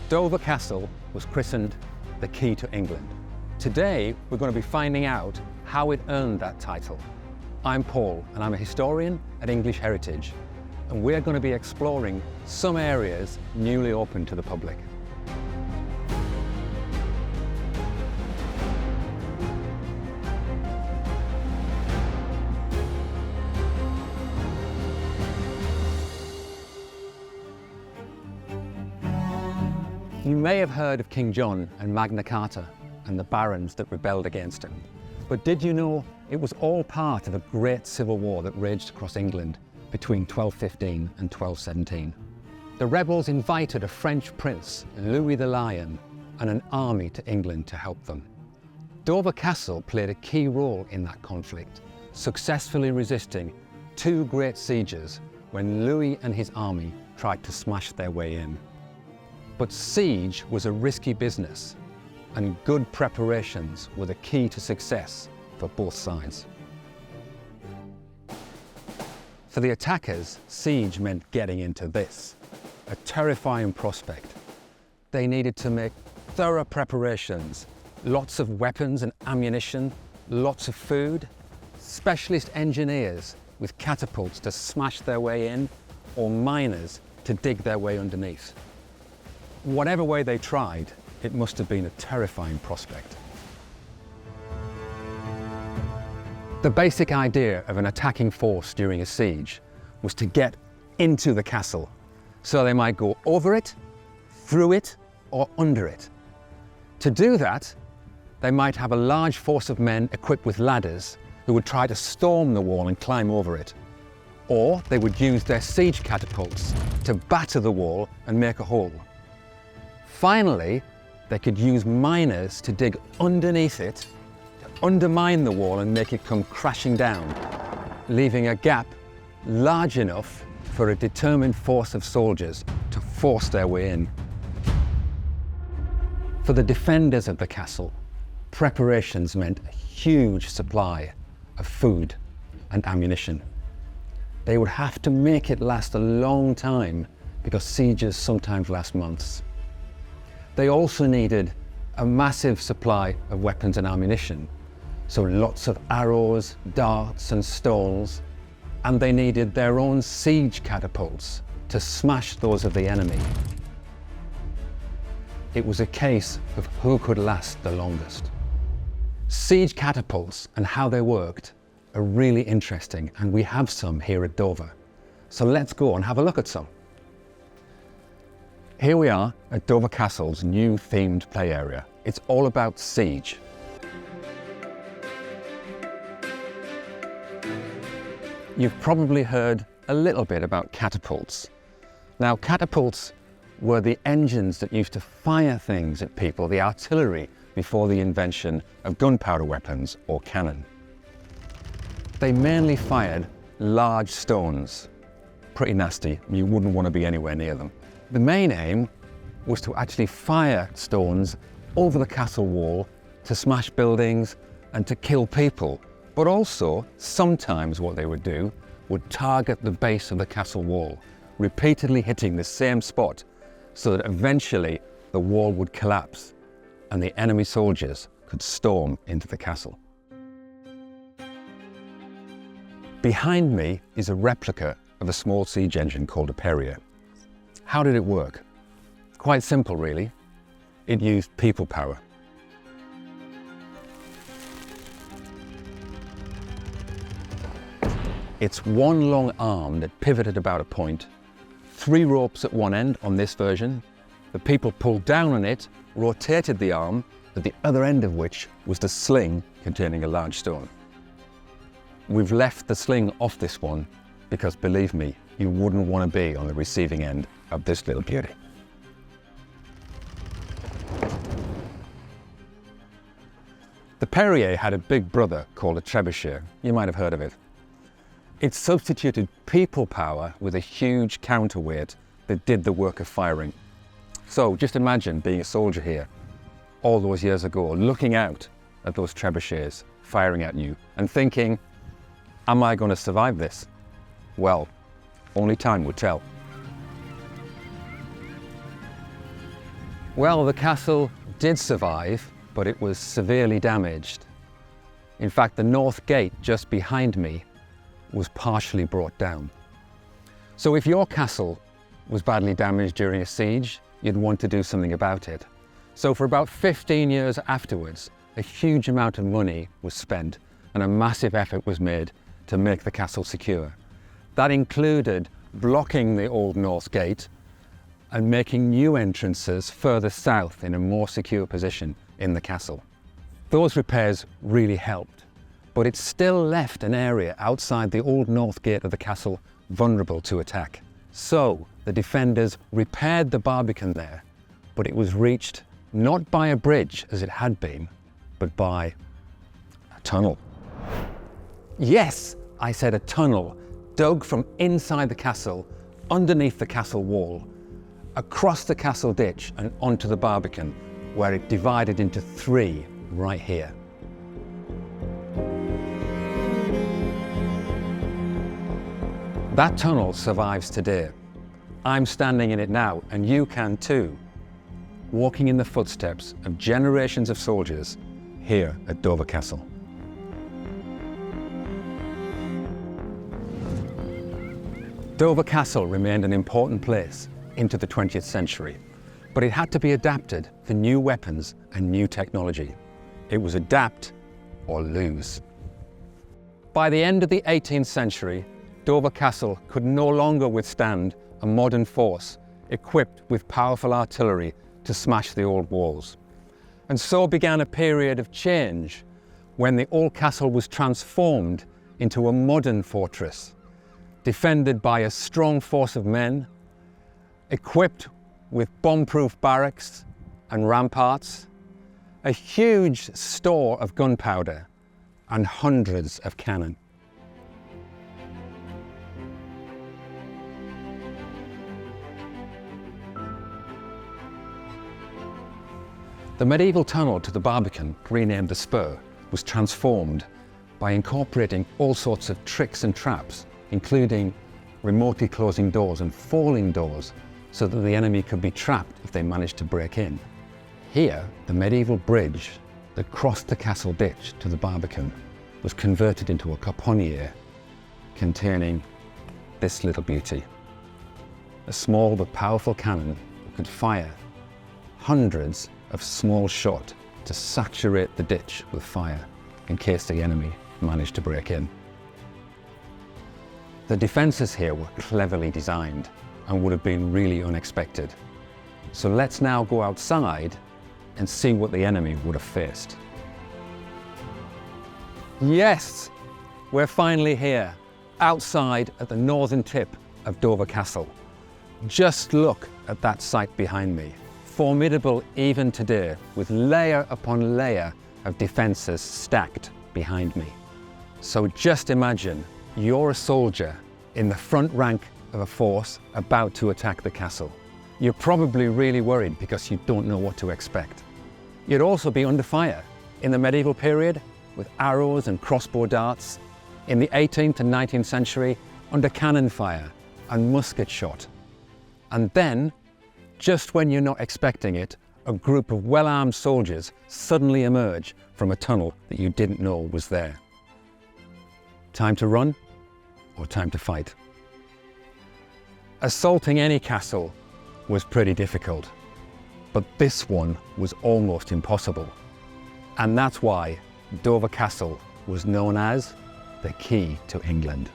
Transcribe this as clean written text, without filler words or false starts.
Dover Castle was christened the Key to England. Today, we're going to be finding out how it earned that title. I'm Paul, and I'm a historian at English Heritage, and we're going to be exploring some areas newly open to the public. You may have heard of King John and Magna Carta and the barons that rebelled against him. But did you know it was all part of a great civil war that raged across England between 1215 and 1217? The rebels invited a French prince, Louis the Lion, and an army to England to help them. Dover Castle played a key role in that conflict, successfully resisting two great sieges when Louis and his army tried to smash their way in. But siege was a risky business, and good preparations were the key to success for both sides. For the attackers, siege meant getting into this, a terrifying prospect. They needed to make thorough preparations, lots of weapons and ammunition, lots of food, specialist engineers with catapults to smash their way in, or miners to dig their way underneath. Whatever way they tried, it must have been a terrifying prospect. The basic idea of an attacking force during a siege was to get into the castle, so they might go over it, through it, or under it. To do that, they might have a large force of men equipped with ladders who would try to storm the wall and climb over it. Or they would use their siege catapults to batter the wall and make a hole. Finally, they could use miners to dig underneath it, to undermine the wall and make it come crashing down, leaving a gap large enough for a determined force of soldiers to force their way in. For the defenders of the castle, preparations meant a huge supply of food and ammunition. They would have to make it last a long time because sieges sometimes last months. They also needed a massive supply of weapons and ammunition, so lots of arrows, darts and stones, and they needed their own siege catapults to smash those of the enemy. It was a case of who could last the longest. Siege catapults and how they worked are really interesting, and we have some here at Dover. So let's go and have a look at some. Here we are at Dover Castle's new themed play area. It's all about siege. You've probably heard a little bit about catapults. Now, catapults were the engines that used to fire things at people, the artillery, before the invention of gunpowder weapons or cannon. They mainly fired large stones. Pretty nasty, you wouldn't want to be anywhere near them. The main aim was to actually fire stones over the castle wall to smash buildings and to kill people. But also, sometimes what they would do would target the base of the castle wall, repeatedly hitting the same spot so that eventually the wall would collapse and the enemy soldiers could storm into the castle. Behind me is a replica of a small siege engine called a Perrier. How did it work? Quite simple, really. It used people power. It's one long arm that pivoted about a point, 3 ropes at one end on this version. The people pulled down on it, rotated the arm, at the other end of which was the sling containing a large stone. We've left the sling off this one because, believe me, you wouldn't want to be on the receiving end of this little beauty. The Perrier had a big brother called a trebuchet. You might have heard of it. It substituted people power with a huge counterweight that did the work of firing. So just imagine being a soldier here all those years ago, looking out at those trebuchets firing at you and thinking, am I going to survive this? Well, only time would tell. Well, the castle did survive, but it was severely damaged. In fact, the north gate just behind me was partially brought down. So if your castle was badly damaged during a siege, you'd want to do something about it. So for about 15 years afterwards, a huge amount of money was spent and a massive effort was made to make the castle secure. That included blocking the old north gate and making new entrances further south in a more secure position in the castle. Those repairs really helped, but it still left an area outside the old north gate of the castle vulnerable to attack. So the defenders repaired the barbican there, but it was reached not by a bridge as it had been, but by a tunnel. Yes, I said a tunnel, dug from inside the castle, underneath the castle wall, across the castle ditch and onto the barbican, where it divided into three right here. That tunnel survives today. I'm standing in it now, and you can too, walking in the footsteps of generations of soldiers here at Dover Castle. Dover Castle remained an important place into the 20th century, but it had to be adapted for new weapons and new technology. It was adapt or lose. By the end of the 18th century, Dover Castle could no longer withstand a modern force equipped with powerful artillery to smash the old walls. And so began a period of change when the old castle was transformed into a modern fortress, defended by a strong force of men, equipped with bomb-proof barracks and ramparts, a huge store of gunpowder, and hundreds of cannon. The medieval tunnel to the Barbican, renamed the Spur, was transformed by incorporating all sorts of tricks and traps, including remotely closing doors and falling doors so that the enemy could be trapped if they managed to break in. Here, the medieval bridge that crossed the castle ditch to the Barbican was converted into a caponnière containing this little beauty. A small but powerful cannon that could fire hundreds of small shot to saturate the ditch with fire in case the enemy managed to break in. The defences here were cleverly designed and would have been really unexpected. So let's now go outside and see what the enemy would have faced. Yes, we're finally here, outside at the northern tip of Dover Castle. Just look at that site behind me. Formidable even today, with layer upon layer of defences stacked behind me. So just imagine you're a soldier in the front rank of a force about to attack the castle. You're probably really worried because you don't know what to expect. You'd also be under fire in the medieval period with arrows and crossbow darts, in the 18th and 19th century under cannon fire and musket shot. And then, just when you're not expecting it, a group of well-armed soldiers suddenly emerge from a tunnel that you didn't know was there. Time to run or time to fight? Assaulting any castle was pretty difficult, but this one was almost impossible. And that's why Dover Castle was known as the key to England.